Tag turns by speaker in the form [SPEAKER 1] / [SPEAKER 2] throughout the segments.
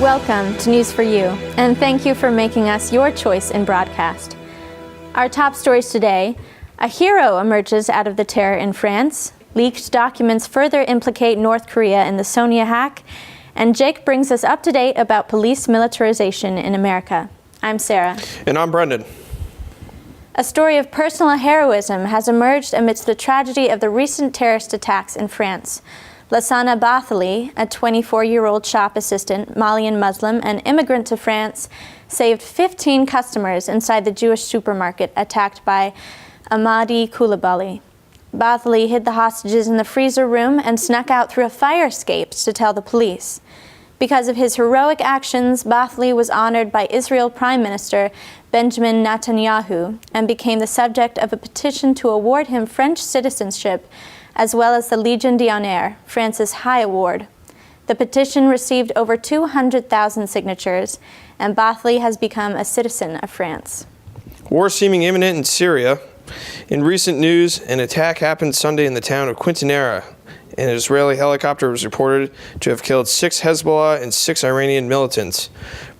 [SPEAKER 1] Welcome to News for You, and thank you for making us your choice in broadcast. Our top stories today: a hero emerges out of the terror in France, leaked documents further implicate North Korea in the Sonia hack, and Jake brings us up to date about police militarization in America. I'm Sarah.
[SPEAKER 2] And I'm Brendan.
[SPEAKER 1] A story of personal heroism has emerged amidst the tragedy of the recent terrorist attacks in France. Lassana Bathily, a 24-year-old shop assistant, Malian Muslim, and immigrant to France, saved 15 customers inside the Jewish supermarket attacked by Ahmadi Koulibaly. Bathily hid the hostages in the freezer room and snuck out through a fire escape to tell the police. Because of his heroic actions, Bathily was honored by Israel Prime Minister Benjamin Netanyahu and became the subject of a petition to award him French citizenship, as well as the Légion d'honneur, France's high award. The petition received over 200,000 signatures, and Bathily has become a citizen of France.
[SPEAKER 2] War seeming imminent in Syria. In recent news, an attack happened Sunday in the town of Quintanera. An Israeli helicopter was reported to have killed 6 Hezbollah and 6 Iranian militants,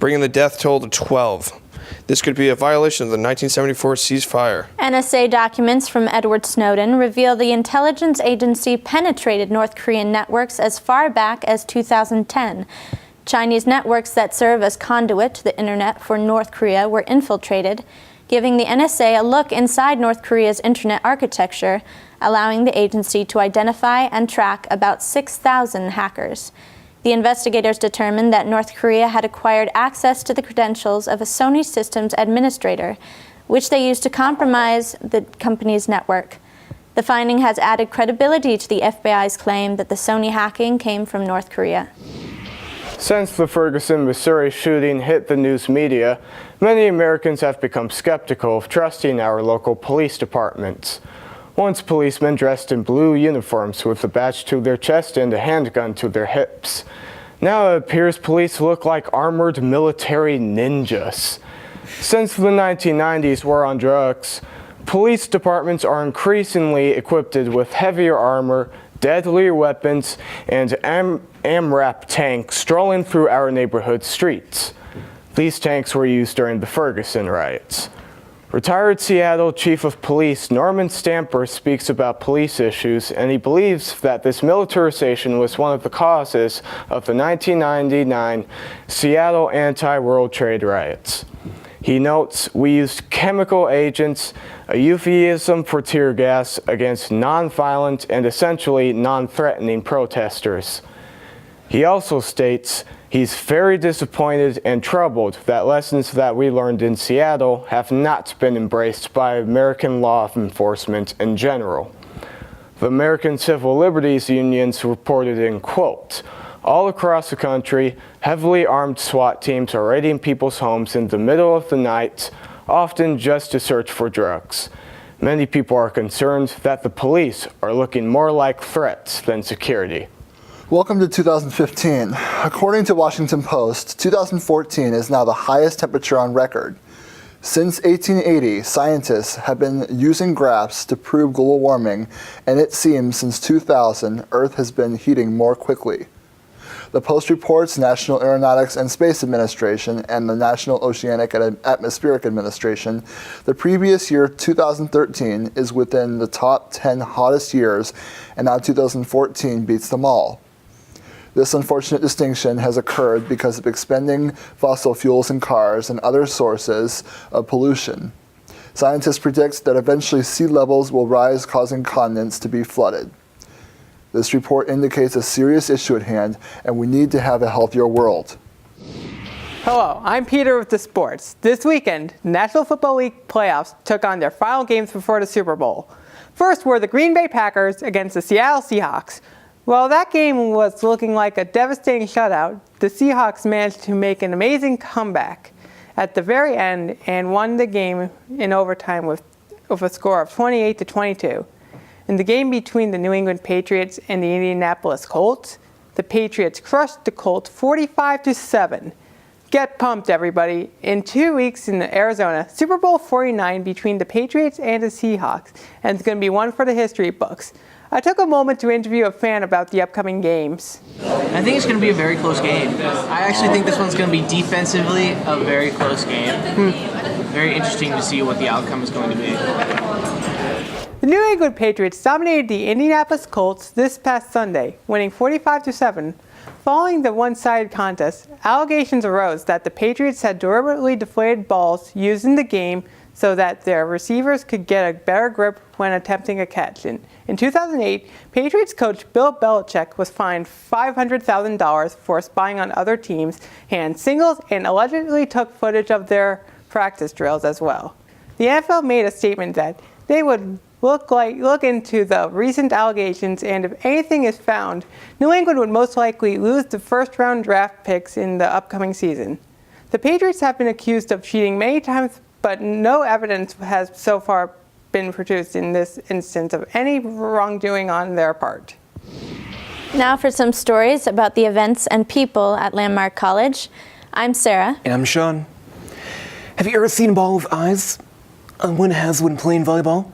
[SPEAKER 2] bringing the death toll to 12. This could be a violation of the 1974 ceasefire.
[SPEAKER 1] NSA documents from Edward Snowden reveal the intelligence agency penetrated North Korean networks as far back as 2010. Chinese networks that serve as conduit to the internet for North Korea were infiltrated, giving the NSA a look inside North Korea's internet architecture, allowing the agency to identify and track about 6,000 hackers. The investigators determined that North Korea had acquired access to the credentials of a Sony systems administrator, which they used to compromise the company's network. The finding has added credibility to the FBI's claim that the Sony hacking came from North Korea.
[SPEAKER 3] Since the Ferguson, Missouri shooting hit the news media, many Americans have become skeptical of trusting our local police departments. Once policemen dressed in blue uniforms with a badge to their chest and a handgun to their hips. Now it appears police look like armored military ninjas. Since the 1990s war on drugs, police departments are increasingly equipped with heavier armor, deadlier weapons, and AMRAP tanks strolling through our neighborhood streets. These tanks were used during the Ferguson riots. Retired Seattle Chief of Police Norman Stamper speaks about police issues, and he believes that this militarization was one of the causes of the 1999 Seattle anti-World Trade riots. He notes, "We used chemical agents, a euphemism for tear gas, against non-violent and essentially non-threatening protesters." He also states he's very disappointed and troubled that lessons that we learned in Seattle have not been embraced by American law enforcement in general. The American Civil Liberties Unions reported in, quote, "All across the country, heavily armed SWAT teams are raiding people's homes in the middle of the night, often just to search for drugs. Many people are concerned that the police are looking more like threats than security."
[SPEAKER 4] Welcome to 2015. According to Washington Post, 2014 is now the highest temperature on record. Since 1880, scientists have been using graphs to prove global warming, and it seems since 2000, Earth has been heating more quickly. The Post reports National Aeronautics and Space Administration and the National Oceanic and Atmospheric Administration. The previous year, 2013, is within the top 10 hottest years, and now 2014 beats them all. This unfortunate distinction has occurred because of expending fossil fuels in cars and other sources of pollution. Scientists predict that eventually sea levels will rise, causing continents to be flooded. This report indicates a serious issue at hand, and we need to have a healthier world.
[SPEAKER 5] Hello, I'm Peter with the sports. This weekend, National Football League playoffs took on their final games before the Super Bowl. First were the Green Bay Packers against the Seattle Seahawks. While that game was looking like a devastating shutout, the Seahawks managed to make an amazing comeback at the very end and won the game in overtime with a score of 28-22. In the game between the New England Patriots and the Indianapolis Colts, the Patriots crushed the Colts 45-7. Get pumped, everybody. In 2 weeks in Arizona, Super Bowl 49 between the Patriots and the Seahawks, and it's going to be one for the history books. I took a moment to interview a fan about the upcoming games.
[SPEAKER 6] I think it's going to be a very close game. I actually think this one's going to be defensively a very close game. Very interesting to see what the outcome is going to be.
[SPEAKER 5] The New England Patriots dominated the Indianapolis Colts this past Sunday, winning 45-7. Following the one-sided contest, allegations arose that the Patriots had deliberately deflated balls used in the game so that their receivers could get a better grip when attempting a catch. In 2008, Patriots coach Bill Belichick was fined $500,000 for spying on other teams' hand signals and allegedly took footage of their practice drills as well. The NFL made a statement that they would look into the recent allegations, and if anything is found, New England would most likely lose the first-round draft picks in the upcoming season. The Patriots have been accused of cheating many times, but no evidence has so far been produced in this instance of any wrongdoing on their part.
[SPEAKER 1] Now for some stories about the events and people at Landmark College. I'm Sarah.
[SPEAKER 7] And I'm Sean. Have you ever seen a ball with eyes? One has when playing volleyball.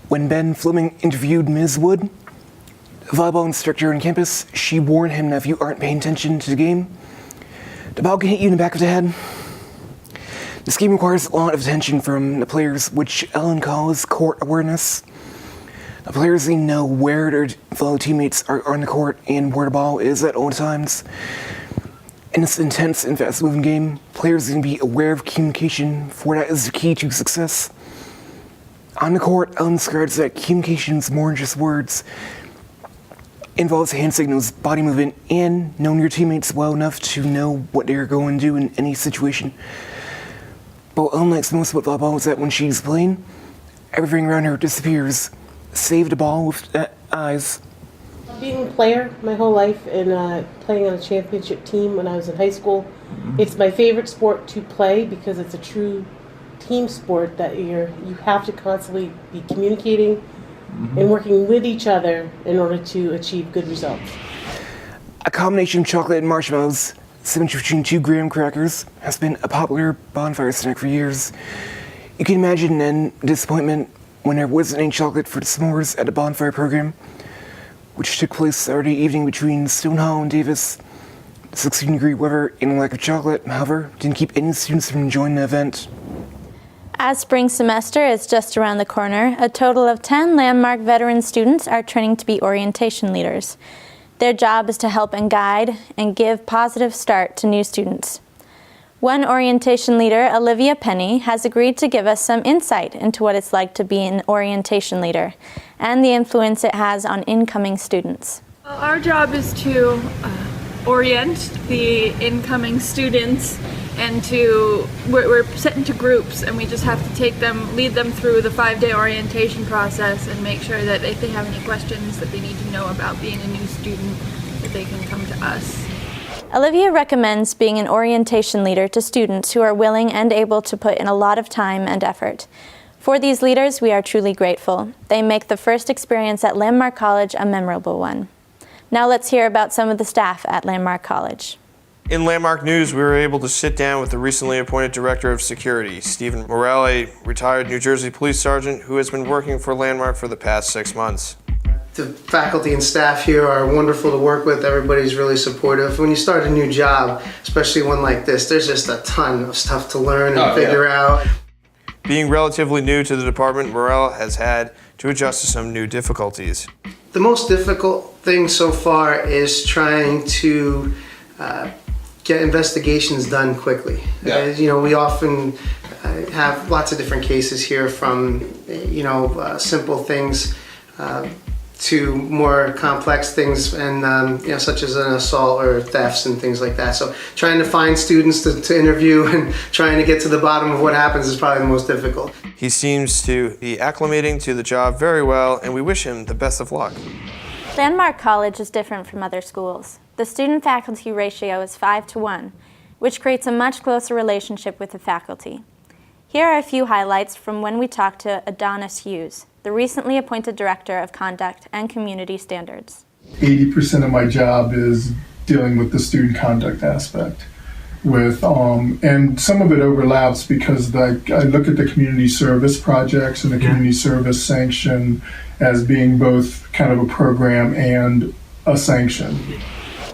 [SPEAKER 7] When Ben Fleming interviewed Ms. Wood, a volleyball instructor on campus, she warned him that if you aren't paying attention to the game, the ball can hit you in the back of the head. This game requires a lot of attention from the players, which Ellen calls court awareness. The players need to know where their fellow teammates are on the court and where the ball is at all times. In this intense and fast-moving game, players need to be aware of communication, for that is the key to success. On the court, Ellen describes that communication is more than just words. It involves hand signals, body movement, and knowing your teammates well enough to know what they're going to do in any situation. But what Ellen likes most about volleyball is that when she's playing, everything around her disappears. Save the ball with eyes.
[SPEAKER 8] Being a player my whole life and playing on a championship team when I was in high school, it's my favorite sport to play because it's a true team sport that you have to constantly be communicating and working with each other in order to achieve good results.
[SPEAKER 7] A combination of chocolate and marshmallows, sandwiched between 2 graham crackers, has been a popular bonfire snack for years. You can imagine then disappointment when there wasn't any chocolate for the s'mores at the bonfire program, which took place Saturday evening between Stonehall and Davis. The 16-degree weather and lack of chocolate, however, didn't keep any students from enjoying the event.
[SPEAKER 1] As spring semester is just around the corner, a total of 10 Landmark veteran students are training to be orientation leaders. Their job is to help and guide and give positive start to new students. One orientation leader, Olivia Penny, has agreed to give us some insight into what it's like to be an orientation leader and the influence it has on incoming students.
[SPEAKER 9] Our job is to orient the incoming students, and we're set into groups, and we just have to lead them through the 5-day orientation process and make sure that if they have any questions that they need to know about being a new student, that they can come to us.
[SPEAKER 1] Olivia recommends being an orientation leader to students who are willing and able to put in a lot of time and effort. For these leaders, we are truly grateful. They make the first experience at Landmark College a memorable one. Now let's hear about some of the staff at Landmark College.
[SPEAKER 2] In Landmark News, we were able to sit down with the recently appointed Director of Security, Stephen Morrell, a retired New Jersey police sergeant who has been working for Landmark for the past 6 months.
[SPEAKER 10] The faculty and staff here are wonderful to work with. Everybody's really supportive. When you start a new job, especially one like this, there's just a ton of stuff to learn and figure out.
[SPEAKER 2] Being relatively new to the department, Morrell has had to adjust to some new difficulties.
[SPEAKER 10] The most difficult thing so far is trying to get investigations done quickly. We often have lots of different cases here, from simple things to more complex things, and such as an assault or thefts and things like that. So trying to find students to interview and trying to get to the bottom of what happens is probably the most difficult.
[SPEAKER 2] He seems to be acclimating to the job very well, and we wish him the best of luck.
[SPEAKER 1] Landmark College is different from other schools. The student-faculty ratio is 5-to-1, which creates a much closer relationship with the faculty. Here are a few highlights from when we talked to Adonis Hughes, the recently appointed Director of Conduct and Community Standards.
[SPEAKER 11] 80% of my job is dealing with the student conduct aspect. with, and some of it overlaps because I look at the community service projects and the community service sanction as being both kind of a program and a sanction.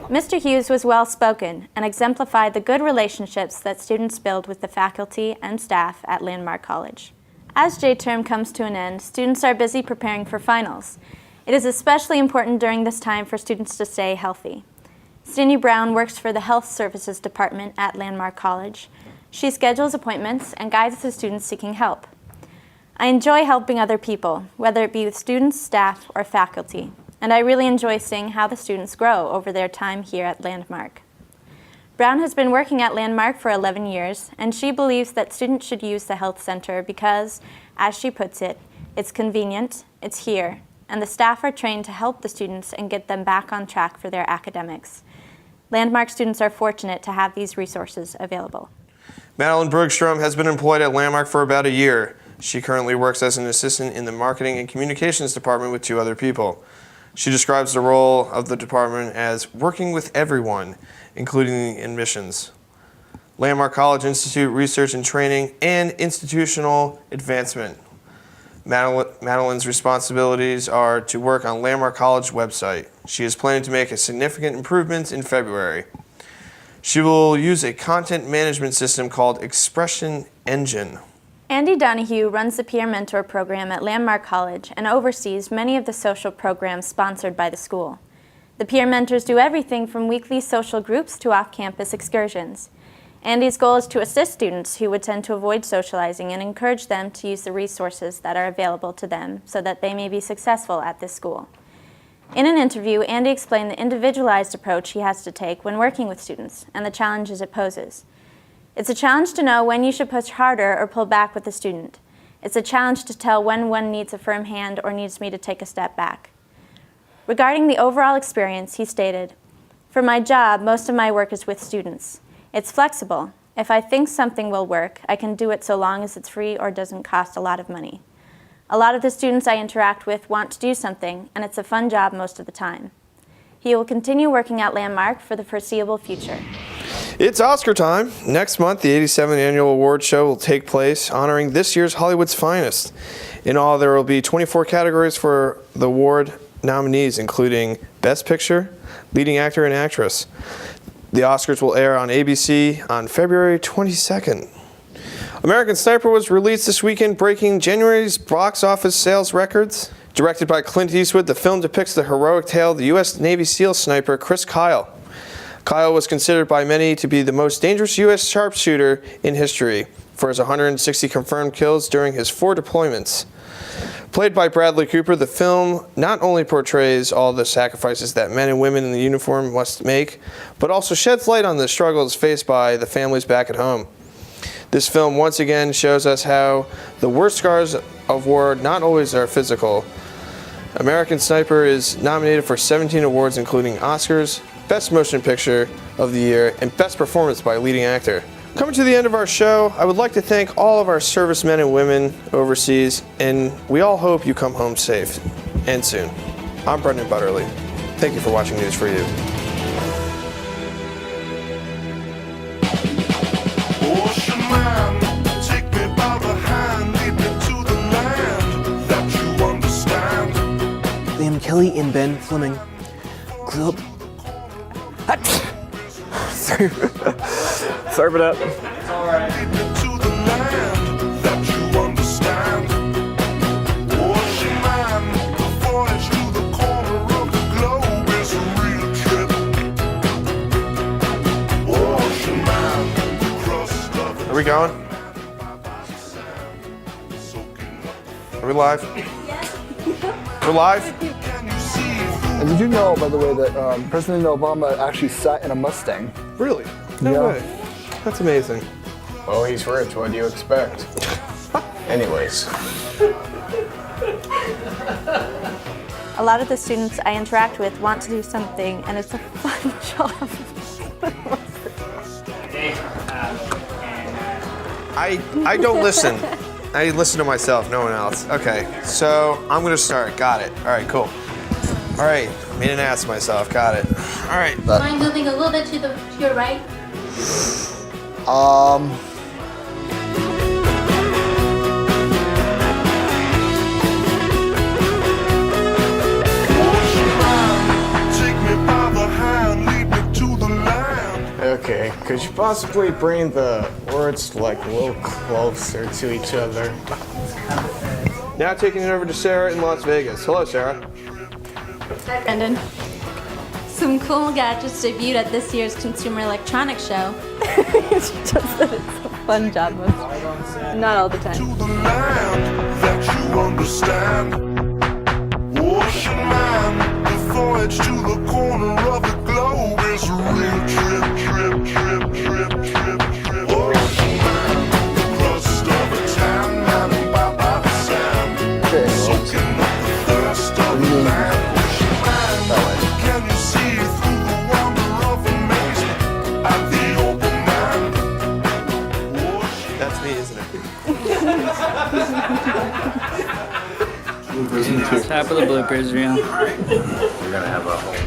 [SPEAKER 1] Mr. Hughes was well-spoken and exemplified the good relationships that students build with the faculty and staff at Landmark College. As JTerm comes to an end, students are busy preparing for finals. It is especially important during this time for students to stay healthy. Stanley Brown works for the Health Services Department at Landmark College. She schedules appointments and guides the students seeking help. I enjoy helping other people, whether it be with students, staff, or faculty, and I really enjoy seeing how the students grow over their time here at Landmark. Brown has been working at Landmark for 11 years, and she believes that students should use the health center because, as she puts it, it's convenient, it's here, and the staff are trained to help the students and get them back on track for their academics. Landmark students are fortunate to have these resources available.
[SPEAKER 2] Madeline Bergstrom has been employed at Landmark for about a year. She currently works as an assistant in the Marketing and Communications Department with 2 other people. She describes the role of the department as working with everyone, including admissions, Landmark College Institute Research and Training, and institutional advancement. Madeline's responsibilities are to work on Landmark College website. She is planning to make a significant improvement in February. She will use a content management system called Expression Engine.
[SPEAKER 1] Andy Donahue runs the Peer Mentor program at Landmark College and oversees many of the social programs sponsored by the school. The peer mentors do everything from weekly social groups to off-campus excursions. Andy's goal is to assist students who would tend to avoid socializing and encourage them to use the resources that are available to them so that they may be successful at this school. In an interview, Andy explained the individualized approach he has to take when working with students and the challenges it poses. It's a challenge to know when you should push harder or pull back with a student. It's a challenge to tell when one needs a firm hand or needs me to take a step back. Regarding the overall experience, he stated, "For my job, most of my work is with students. It's flexible. If I think something will work, I can do it so long as it's free or doesn't cost a lot of money. A lot of the students I interact with want to do something, and it's a fun job most of the time." He will continue working at Landmark for the foreseeable future.
[SPEAKER 2] It's Oscar time. Next month, the 87th Annual Award Show will take place, honoring this year's Hollywood's finest. In all, there will be 24 categories for the award nominees, including Best Picture, Leading Actor and Actress. The Oscars will air on ABC on February 22nd. American Sniper was released this weekend, breaking January's box office sales records. Directed by Clint Eastwood, the film depicts the heroic tale of the U.S. Navy SEAL sniper Chris Kyle. Kyle was considered by many to be the most dangerous U.S. sharpshooter in history for his 160 confirmed kills during his 4 deployments. Played by Bradley Cooper, the film not only portrays all the sacrifices that men and women in the uniform must make, but also sheds light on the struggles faced by the families back at home. This film once again shows us how the worst scars of war not always are physical. American Sniper is nominated for 17 awards, including Oscars, Best Motion Picture of the Year, and Best Performance by Leading Actor. Coming to the end of our show, I would like to thank all of our servicemen and women overseas, and we all hope you come home safe and soon. I'm Brendan Butterly. Thank you for watching News for You.
[SPEAKER 7] Liam Kelly and Ben Fleming grew up. Sorry. Sorry for that.
[SPEAKER 6] It's all right.
[SPEAKER 2] Are we going? Are we live? We're live?
[SPEAKER 4] And did you know, by the way, that President Obama actually sat in a Mustang?
[SPEAKER 2] Really? No way. That's amazing.
[SPEAKER 3] Oh, he's rich. What do you expect? Anyways.
[SPEAKER 1] A lot of the students I interact with want to do something, and it's a fun job.
[SPEAKER 2] I don't listen. I listen to myself, no one else. Okay, so I'm gonna start. Got it. All right, cool. All right, made an ass of myself. Got it. All right.
[SPEAKER 12] Mind moving a little bit to your right?
[SPEAKER 3] Okay, could you possibly bring the words like a little closer to each other?
[SPEAKER 2] Now taking it over to Sarah in Las Vegas. Hello, Sarah.
[SPEAKER 1] Hi, Brendan. Some cool gadgets debuted at this year's Consumer Electronics Show. It's just that it's a fun job mode. Not all the time.
[SPEAKER 12] To the land that you understand. Ocean man, the voyage to the corner of the globe is a real trip. Ocean man, the crust of a tan man and by the sand. Soaking up the thirst of the land. Ocean man, can you see through the wonder of amazement at the open man?
[SPEAKER 2] That's me, isn't it?
[SPEAKER 13] Top of the bloopers reel.
[SPEAKER 12] We're gonna have a whole